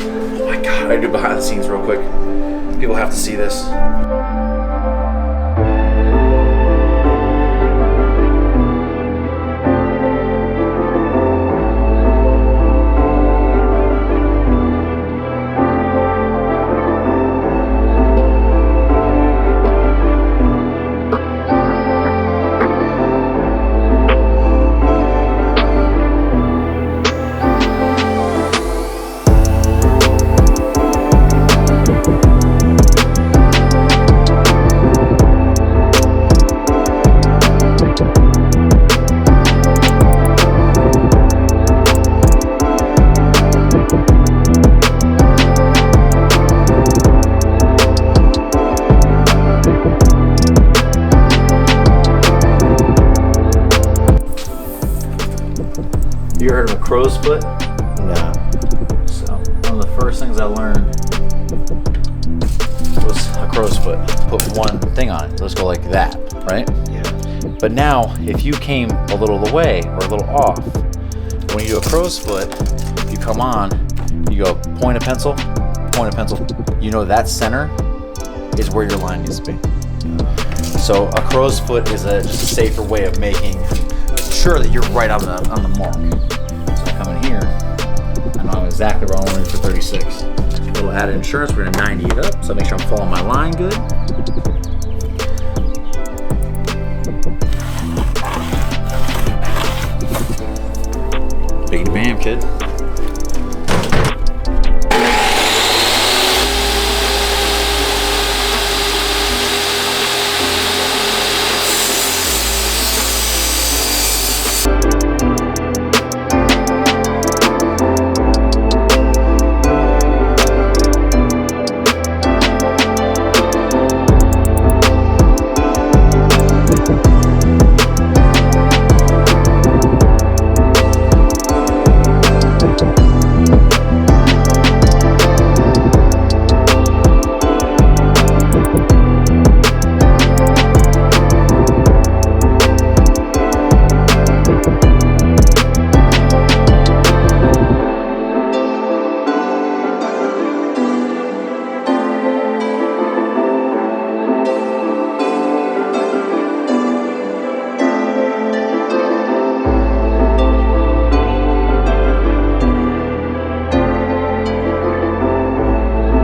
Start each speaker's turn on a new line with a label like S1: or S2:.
S1: Oh my God, I do behind the scenes real quick. People have to see this. You heard of a crow's foot?
S2: No.
S1: So one of the first things I learned was a crow's foot. Put one thing on it. Let's go like that, right?
S2: Yeah.
S1: But now, if you came a little away or a little off, when you do a crow's foot, you come on, you go point a pencil, you know that center is where your line needs to be. So a crow's foot is just a safer way of making sure that you're right on the mark. So I come in here, I know exactly where I want it for 36. A little added insurance, we're gonna 90 it up, so make sure I'm following my line good. Big bam, kid.